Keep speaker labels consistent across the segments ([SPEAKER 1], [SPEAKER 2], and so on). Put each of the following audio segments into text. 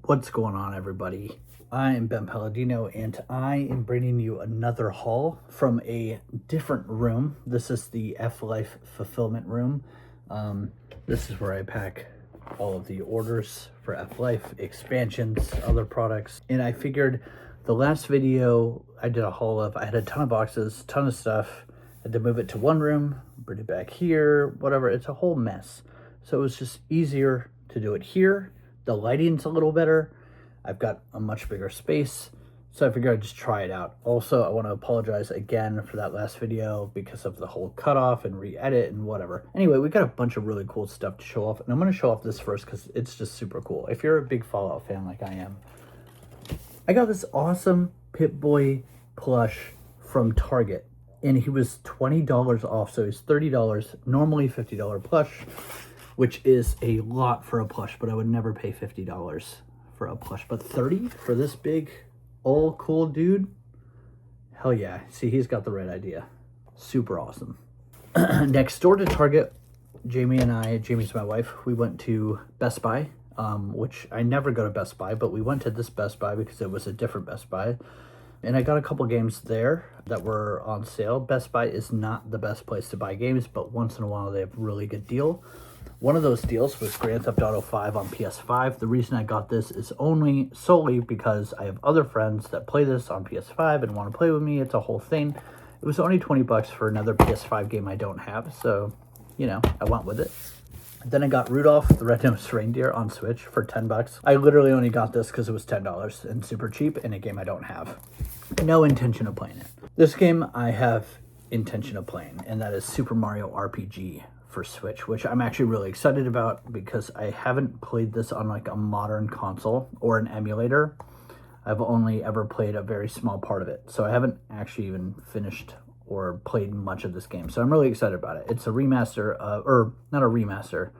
[SPEAKER 1] What's going on, everybody? I am Ben Palladino, and I am bringing you another haul from a different room. This is the F-Life fulfillment room. This is where I pack all of the orders for F-Life, expansions, other products. And I figured the last video I did a haul of, I had a ton of boxes, ton of stuff. I had to move it to one room, bring it back here, whatever. It's a whole mess. So it was just easier to do it here. The lighting's a little better. I've got a much bigger space, so I figured I'd just try it out. Also, I want to apologize again for that last video because of the whole cutoff and re-edit and whatever. Anyway, we got a bunch of really cool stuff to show off, and I'm going to show off this first because it's just super cool. If you're a big Fallout fan like I am, I got this awesome Pip-Boy plush from Target, and he was $20 off, so he's $30, normally $50 plush, which is a lot for a plush, but I would never pay $50 for a plush. But $30 for this big, all cool dude? Hell yeah. See, he's got the right idea. Super awesome. Next door to Target, Jamie's my wife, we went to Best Buy, which I never go to Best Buy, but we went to this Best Buy because it was a different Best Buy. And I got a couple games there that were on sale. Best Buy is not the best place to buy games, but once in a while they have a really good deal. One of those deals was Grand Theft Auto 5 on PS5. The reason I got this is solely because I have other friends that play this on PS5 and want to play with me. It's a whole thing. It was only 20 bucks for another PS5 game I don't have, so, you know, I went with it. Then I got Rudolph the Red-Nosed Reindeer on Switch for 10 bucks. I literally only got this because it was $10 and super cheap in a game I don't have. No intention of playing it. This game I have intention of playing, and that is Super Mario RPG for Switch, which I'm actually really excited about because I haven't played this on like a modern console or an emulator. I've only ever played a very small part of it, so I haven't actually even finished or played much of this game, so I'm really excited about it. It's a remaster, or not a remaster,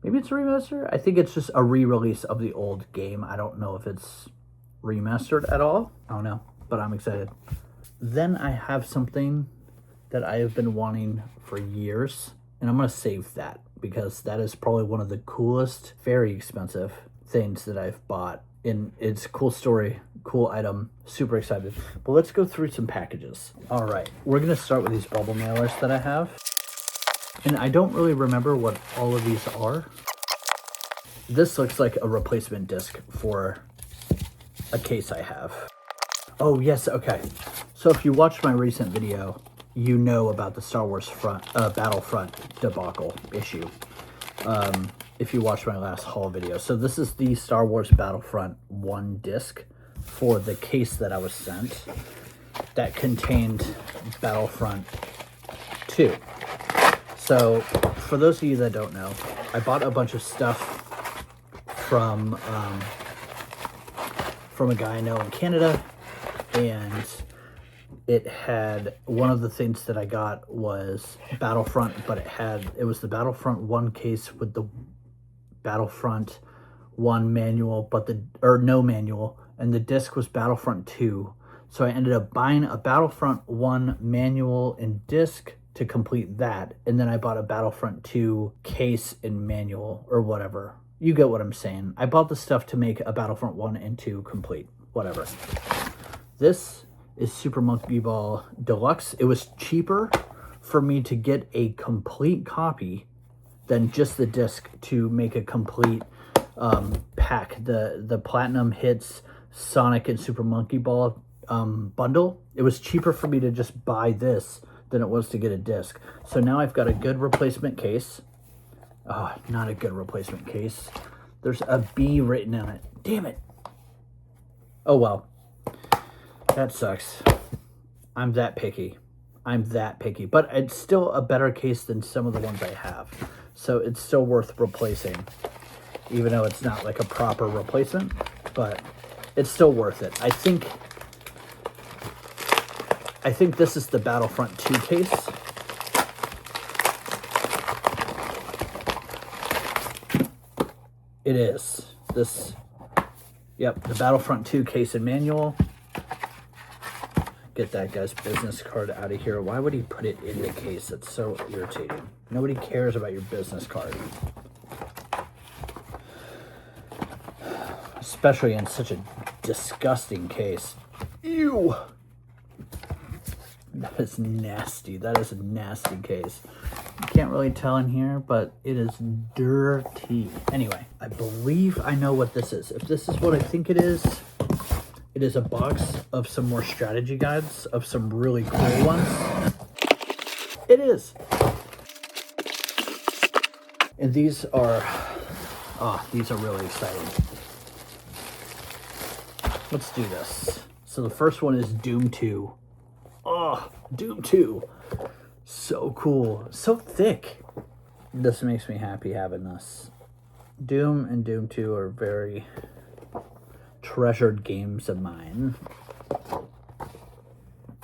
[SPEAKER 1] maybe it's a remaster? I think it's just a re-release of the old game. I don't know if it's remastered at all. I don't know, but I'm excited. Then I have something that I have been wanting for years, and I'm going to save that because that is probably one of the coolest, very expensive things that I've bought. And it's a cool story, cool item, super excited. But let's go through some packages. All right, we're going to start with these bubble mailers that I have. And I don't really remember what all of these are. This looks like a replacement disc for a case I have. Oh, yes, okay. So if you watched my recent video, you know about the Star Wars Battlefront debacle issue. If you watched my last haul video. So this is the Star Wars Battlefront 1 disc for the case that I was sent that contained Battlefront 2. So for those of you that don't know, I bought a bunch of stuff from a guy I know in Canada, and it had, one of the things that I got was Battlefront, but it was the Battlefront 1 case with the Battlefront 1 manual, no manual, and the disc was Battlefront 2. So I ended up buying a Battlefront 1 manual and disc to complete that, and then I bought a Battlefront 2 case and manual, or whatever. You get what I'm saying. I bought the stuff to make a Battlefront 1 and 2 complete, whatever. This is Super Monkey Ball Deluxe. It was cheaper for me to get a complete copy than just the disc to make a complete pack. The Platinum Hits Sonic and Super Monkey Ball bundle. It was cheaper for me to just buy this than it was to get a disc. So now I've got a good replacement case. Oh, not a good replacement case. There's a B written on it. Damn it. Oh well. That sucks. I'm that picky. But it's still a better case than some of the ones I have. So it's still worth replacing. Even though it's not like a proper replacement. But it's still worth it. I think this is the Battlefront 2 case. It is. Yep, the Battlefront 2 case and manual. Get that guy's business card out of here. Why would he put it in the case? That's so irritating. Nobody cares about your business card. especially in such a disgusting case. Ew! That is nasty. That is a nasty case. You can't really tell in here, but it is dirty. Anyway, I believe I know what this is. If this is what I think it is a box of some more strategy guides of some really cool ones. It is. And these are really exciting. Let's do this. So the first one is Doom 2. Oh, Doom 2. So cool. So thick. This makes me happy having this. Doom and Doom 2 are very treasured games of mine.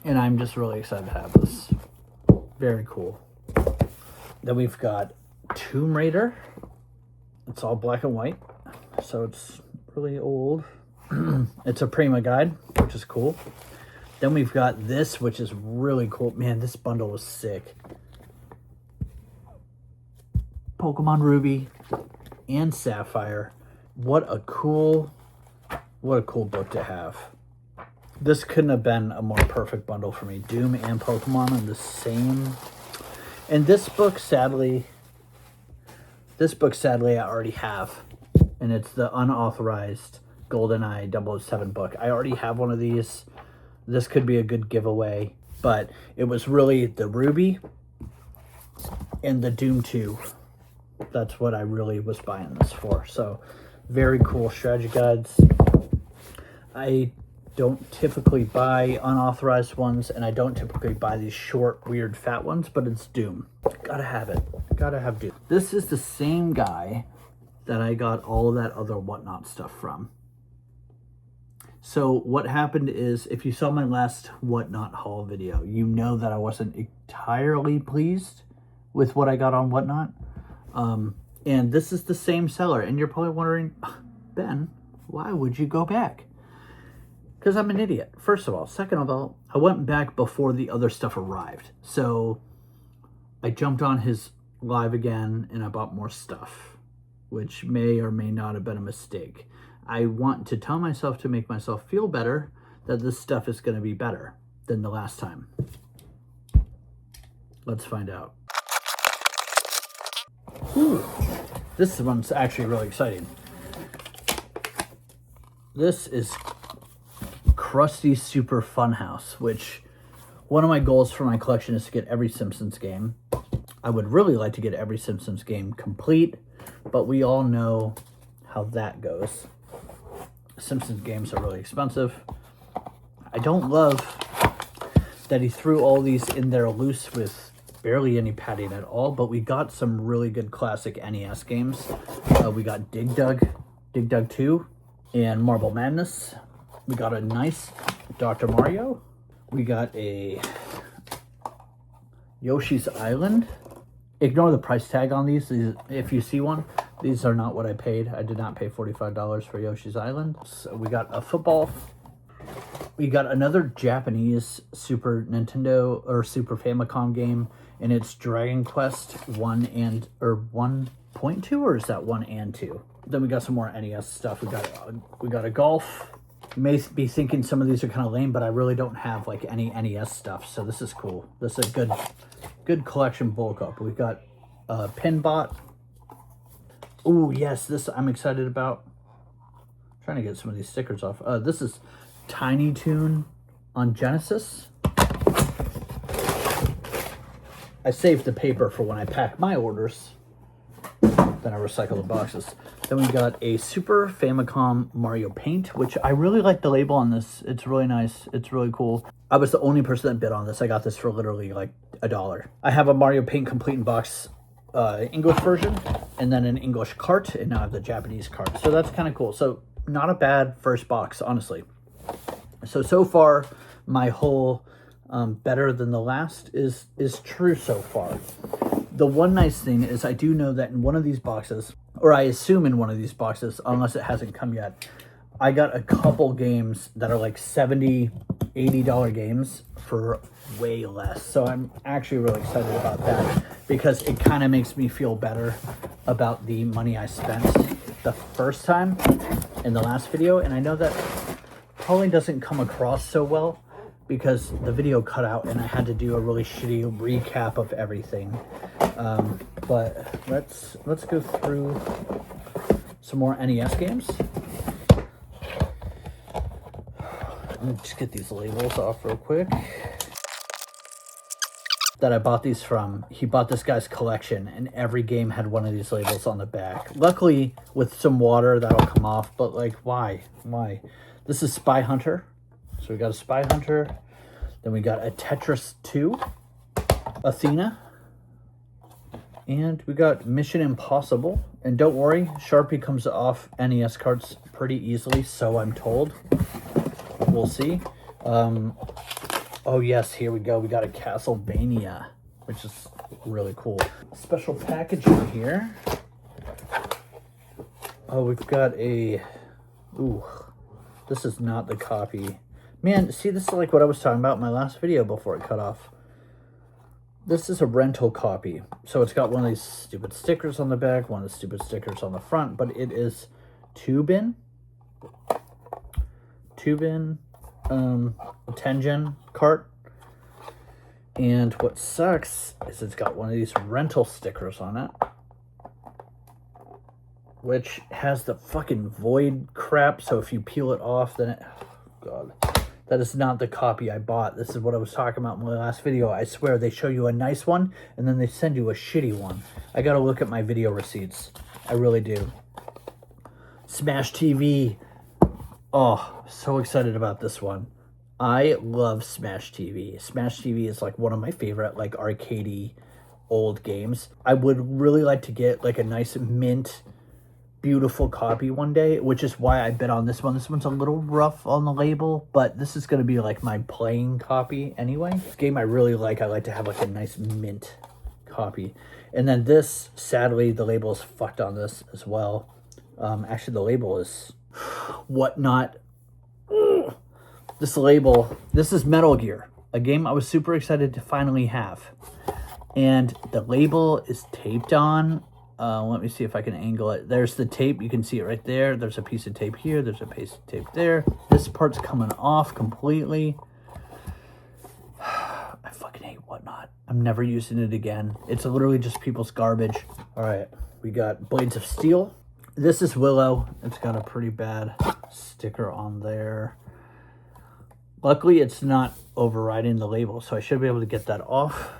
[SPEAKER 1] And I'm just really excited to have this. Very cool. Then we've got Tomb Raider. It's all black and white, so it's really old. It's a Prima guide, which is cool. Then we've got this, which is really cool. Man, this bundle was sick. Pokemon Ruby and Sapphire. What a cool book to have. This couldn't have been a more perfect bundle for me. Doom and Pokemon in the same. And this book, sadly, I already have. And it's the unauthorized GoldenEye 007 book. I already have one of these. This could be a good giveaway. But it was really the Ruby and the Doom 2. That's what I really was buying this for. So, very cool strategy guides. I don't typically buy unauthorized ones, and I don't typically buy these short, weird, fat ones, but it's Doom. Gotta have it. Gotta have Doom. This is the same guy that I got all of that other Whatnot stuff from. So what happened is, if you saw my last Whatnot haul video, you know that I wasn't entirely pleased with what I got on Whatnot. And this is the same seller, and you're probably wondering, Ben, why would you go back? Because I'm an idiot, first of all. Second of all, I went back before the other stuff arrived. So I jumped on his live again and I bought more stuff, which may or may not have been a mistake. I want to tell myself, to make myself feel better, that this stuff is going to be better than the last time. Let's find out. Ooh, this one's actually really exciting. This is Krusty's Super Funhouse, which one of my goals for my collection is to get every Simpsons game. I would really like to get every Simpsons game complete, but we all know how that goes. Simpsons games are really expensive. I don't love that he threw all these in there loose with barely any padding at all, but we got some really good classic NES games. We got Dig Dug 2, and Marble Madness. We got a nice Dr. Mario. We got a Yoshi's Island. Ignore the price tag on these. If you see one, these are not what I paid. I did not pay $45 for Yoshi's Island. So we got a football. We got another Japanese Super Nintendo or Super Famicom game, and it's Dragon Quest 1.2, or is that 1 and 2? Then we got some more NES stuff. We got a golf. You may be thinking some of these are kind of lame, but I really don't have like any NES stuff, so this is cool. This is a good collection bulk up. We've got Pinbot. Oh yes, this I'm excited about. I'm trying to get some of these stickers off. This is Tiny Toon on Genesis. I saved the paper for when I pack my orders. Then I recycle the boxes. Then we got a Super Famicom Mario Paint, which I really like the label on this. It's really nice. It's really cool. I was the only person that bid on this. I got this for literally like $1. I have a Mario Paint complete in box English version, and then an English cart, and now I have the Japanese cart. So that's kind of cool. So not a bad first box, honestly. So far, my whole better than the last is true so far. The one nice thing is I do know that in one of these boxes, or I assume in one of these boxes, unless it hasn't come yet, I got a couple games that are like $70, $80 games for way less. So I'm actually really excited about that, because it kind of makes me feel better about the money I spent the first time. in the last video, and I know that probably doesn't come across so well because the video cut out and I had to do a really shitty recap of everything. But let's go through some more NES games. Let me just get these labels off real quick. That I bought these from, he bought this guy's collection and every game had one of these labels on the back. Luckily, with some water, that'll come off, but like, why? This is Spy Hunter. So we got a Spy Hunter. Then we got a Tetris 2, Athena. And we got Mission Impossible. And don't worry, Sharpie comes off NES cards pretty easily, so I'm told. We'll see. Oh yes, here we go. We got a Castlevania, which is really cool. Special packaging here. Oh, we've got a... Ooh, this is not the copy. Man, see, this is like what I was talking about in my last video before it cut off. This is a rental copy. So it's got one of these stupid stickers on the back, one of the stupid stickers on the front, but it is Tubin. 10-gen cart. And what sucks is it's got one of these rental stickers on it, which has the fucking void crap. So if you peel it off, then it... Oh God. That is not the copy I bought. This is what I was talking about in my last video. I swear they show you a nice one and then they send you a shitty one. I gotta look at my video receipts. I really do. Smash TV. Oh, so excited about this one. I love Smash TV. Smash TV is like one of my favorite like arcadey old games. I would really like to get like a nice mint, beautiful copy one day, which is why I bet on this one. This one's a little rough on the label, but this is going to be like my playing copy anyway. This game I really like. I like to have like a nice mint copy. And then this, sadly, the label is fucked on this as well. Actually, the label is whatnot. This label, this is Metal Gear, a game I was super excited to finally have. And the label is taped on. Let me see if I can angle it. There's the tape. You can see it right there. There's a piece of tape here. There's a piece of tape there. This part's coming off completely. I fucking hate Whatnot. I'm never using it again. It's literally just people's garbage. All right. We got Blades of Steel. This is Willow. It's got a pretty bad sticker on there. Luckily, it's not overriding the label, so I should be able to get that off.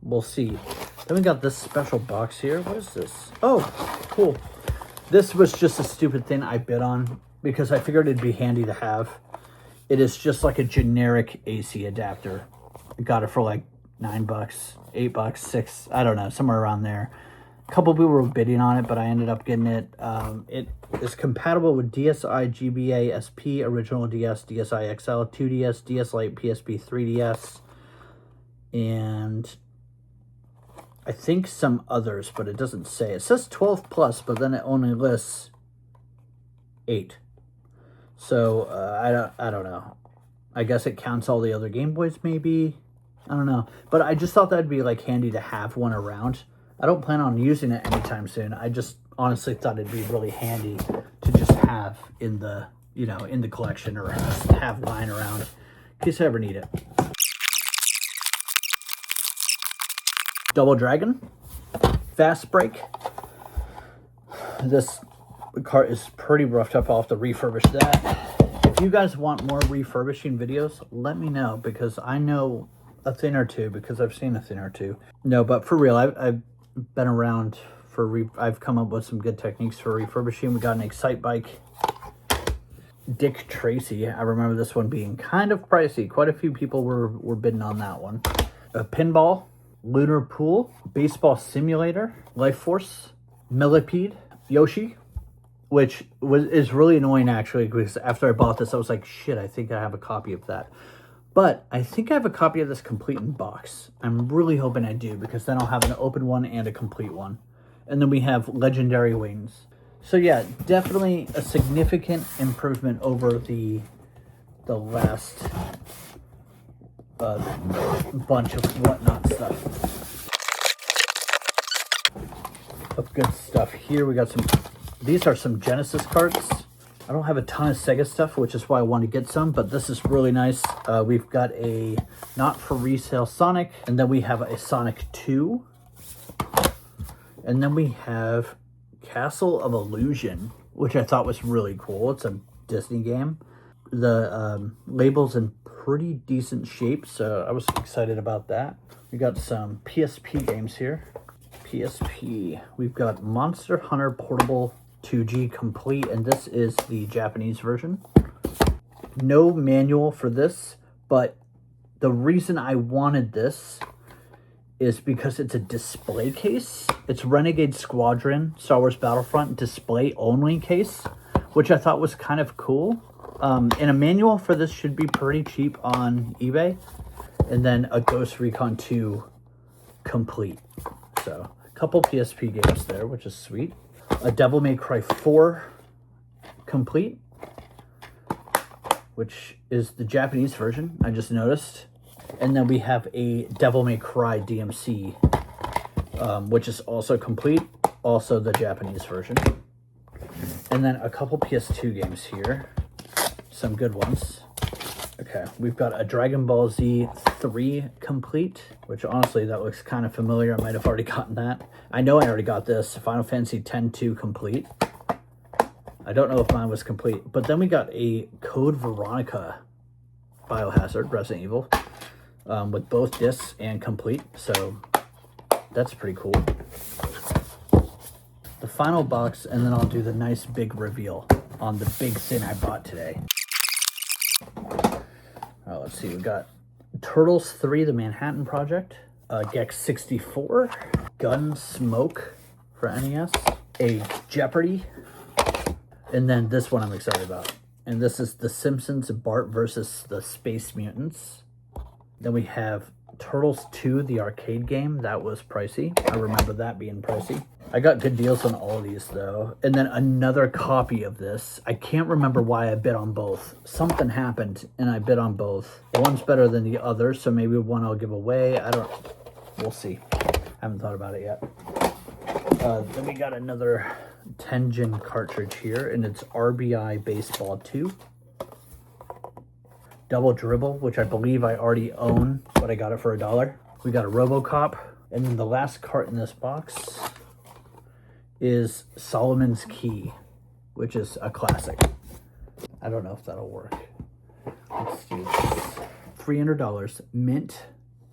[SPEAKER 1] We'll see. Then we got this special box here. What is this? Oh, cool. This was just a stupid thing I bid on because I figured it'd be handy to have. It is just like a generic AC adapter. I got it for like $9, $8, $6, I don't know, somewhere around there. A couple people were bidding on it, but I ended up getting it. It is compatible with DSi, GBA, SP, Original DS, DSi XL, 2DS, DS Lite, PSP, 3DS, and I think some others, but it doesn't say. It says 12 plus, but then it only lists 8. So I don't know. I guess it counts all the other Game Boys, maybe. I don't know. But I just thought that'd be like handy to have one around. I don't plan on using it anytime soon. I just honestly thought it'd be really handy to just have in the, you know, in the collection, or just have lying around in case I ever need it. Double Dragon, Fast Break. This cart is pretty roughed up. I'll have to refurbish that. If you guys want more refurbishing videos, let me know, because I know a thing or two, because I've seen a thing or two. No, but for real, I've been around for I've come up with some good techniques for refurbishing. We got an Excite Bike, Dick Tracy. I remember this one being kind of pricey. Quite a few people were bidding on that one. A Pinball, Lunar Pool, Baseball Simulator, Life Force, Millipede, Yoshi, which is really annoying actually, because after I bought this, I was like, shit, I think I have a copy of that. But I think I have a copy of this complete in box. I'm really hoping I do, because then I'll have an open one and a complete one. And then we have Legendary Wings. So yeah, definitely a significant improvement over the last bunch of Whatnot stuff. Of good stuff. Here we got some These are some Genesis cards. I don't have a ton of Sega stuff, which is why I want to get some, but this is really nice. We've got a not for resale Sonic, and then we have a Sonic 2. And then we have Castle of Illusion, which I thought was really cool. It's a Disney game. The label's in pretty decent shape, so I was excited about that. We got some PSP games here. PSP. We've got Monster Hunter Portable 2G Complete, and this is the Japanese version. No manual for this, but the reason I wanted this is because it's a display case. It's Renegade Squadron Star Wars Battlefront display only case, which I thought was kind of cool. And a manual for this should be pretty cheap on eBay. And then a Ghost Recon 2 Complete. So a couple PSP games there, which is sweet. A Devil May Cry 4 Complete, which is the Japanese version, I just noticed. And then we have a Devil May Cry DMC, which is also complete, also the Japanese version. And then a couple PS2 games here, some good ones. Okay, we've got a Dragon Ball Z 3 Complete, which honestly, that looks kind of familiar. I might have already gotten that. I know I already got this, Final Fantasy X-2 Complete. I don't know if mine was complete, but then we got a Code Veronica Biohazard Resident Evil. With both discs and complete, so that's pretty cool. The final box, and then I'll do the nice big reveal on the big thing I bought today. Let's see, we got Turtles 3, The Manhattan Project, Gex 64, Gunsmoke for NES, a Jeopardy, and then this one I'm excited about. And this is The Simpsons Bart versus the Space Mutants. Then we have Turtles 2, the arcade game. That was pricey. I remember that being pricey. I got good deals on all of these, though. And then another copy of this. I can't remember why I bid on both. Something happened, and I bid on both. One's better than the other, so maybe one I'll give away. We'll see. I haven't thought about it yet. Then we got another Tengen cartridge here, and it's RBI Baseball 2. Double Dribble, which I believe I already own, but I got it for $1. We got a RoboCop. And then the last cart in this box is Solomon's Key, which is a classic. I don't know if that'll work. Let's do this. $300. Mint.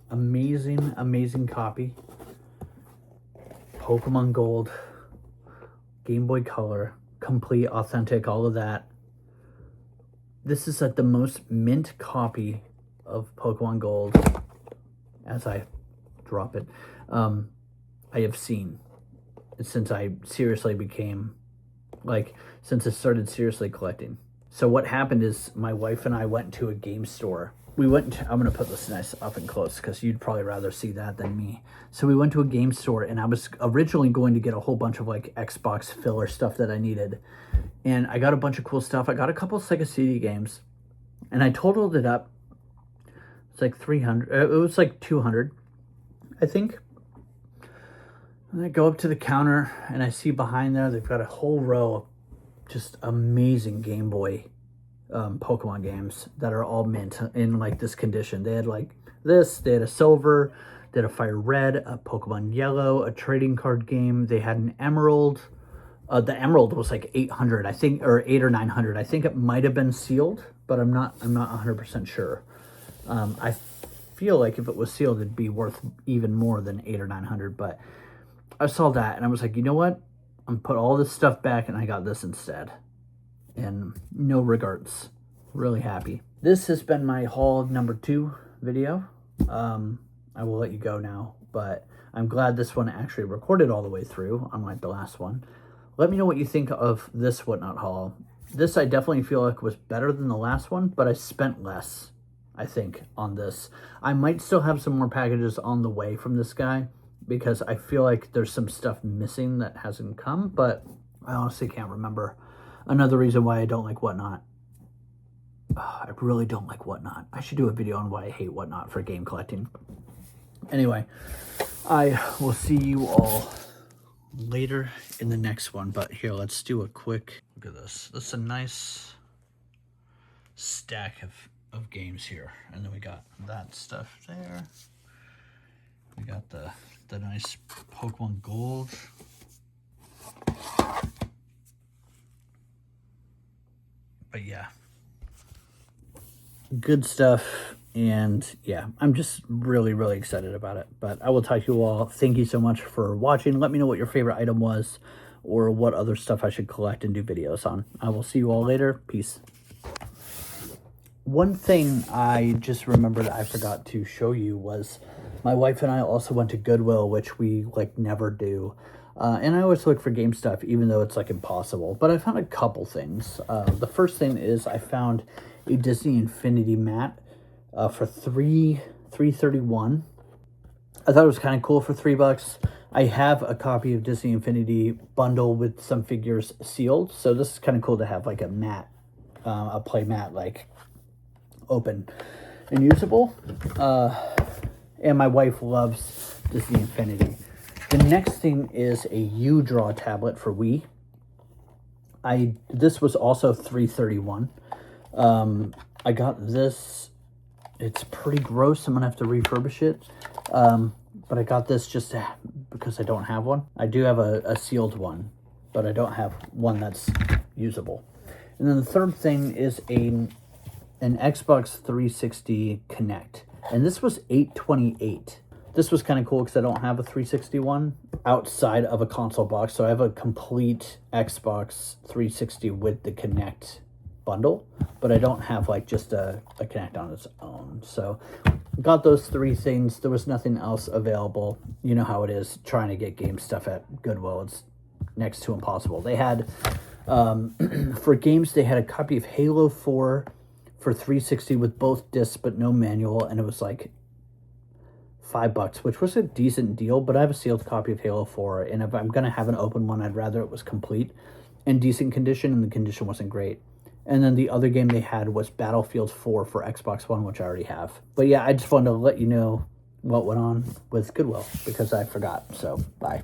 [SPEAKER 1] Amazing, amazing copy. Pokemon Gold. Game Boy Color. Complete, authentic, all of that. This is like the most mint copy of Pokemon Gold, as I drop it, I have seen since I seriously became, since I started seriously collecting. So what happened is my wife and I went to a game store. I'm going to put this nice up and close because you'd probably rather see that than me. So we went to a game store, and I was originally going to get a whole bunch of Xbox filler stuff that I needed. And I got a bunch of cool stuff. I got a couple of Sega CD games, and I totaled it up. It's like 300. It was like 200, I think. And I go up to the counter, and I see behind there they've got a whole row of just amazing Game Boy Pokemon games that are all mint in this condition. They had this. They had a silver. They had a Fire Red, a Pokemon Yellow, a trading card game. They had an Emerald. The Emerald was like 800, I think, or 800 or 900. I think it might have been sealed, but I'm not 100% sure. I feel like if it was sealed, it'd be worth even more than 800 or 900. But I saw that, and I was like, you know what? I'm put all this stuff back, and I got this instead. And no regrets. Really happy. This has been my haul number 2 video. I will let you go now, but I'm glad this one actually recorded all the way through, unlike the last one. Let me know what you think of this Whatnot haul. This I definitely feel like was better than the last one, but I spent less, I think, on this. I might still have some more packages on the way from this guy, because I feel like there's some stuff missing that hasn't come, but I honestly can't remember. Another reason why I don't like Whatnot. I really don't like Whatnot. I should do a video on why I hate Whatnot for game collecting. Anyway, I will see you all later in the next one. But here, let's do a quick look at this. This is a nice stack of games here. And then we got that stuff there. We got the nice Pokemon Gold. But yeah, good stuff. And yeah, I'm just really, really excited about it. But I will talk to you all. Thank you so much for watching. Let me know what your favorite item was or what other stuff I should collect and do videos on. I will see you all later. Peace. One thing I just remembered I forgot to show you was my wife and I also went to Goodwill, which we like never do. And I always look for game stuff, even though it's like impossible. But I found a couple things. The first thing is I found a Disney Infinity mat for $3.31. I thought it was kind of cool for $3. I have a copy of Disney Infinity bundle with some figures sealed, so this is kind of cool to have like a mat, a play mat, like open and usable. And my wife loves Disney Infinity. The next thing is a U-Draw tablet for Wii. This was also $3.31. I got this. It's pretty gross. I'm gonna have to refurbish it. But I got this just because I don't have one. I do have a sealed one, but I don't have one that's usable. And then the third thing is an Xbox 360 Kinect. And this was $8.28. This was kind of cool because I don't have a 361 outside of a console box. So I have a complete Xbox 360 with the Kinect bundle, but I don't have like just a Kinect on its own. So got those three things. There was nothing else available. You know how it is trying to get game stuff at Goodwill. It's next to impossible. They had, for games, they had a copy of Halo 4 for 360 with both discs but no manual, and it was like $5, which was a decent deal. But I have a sealed copy of Halo 4, and if I'm gonna have an open one, I'd rather it was complete in decent condition, and the condition wasn't great. And then the other game they had was Battlefield 4 for Xbox One, which I already have. But yeah, I just wanted to let you know what went on with Goodwill because I forgot. So bye.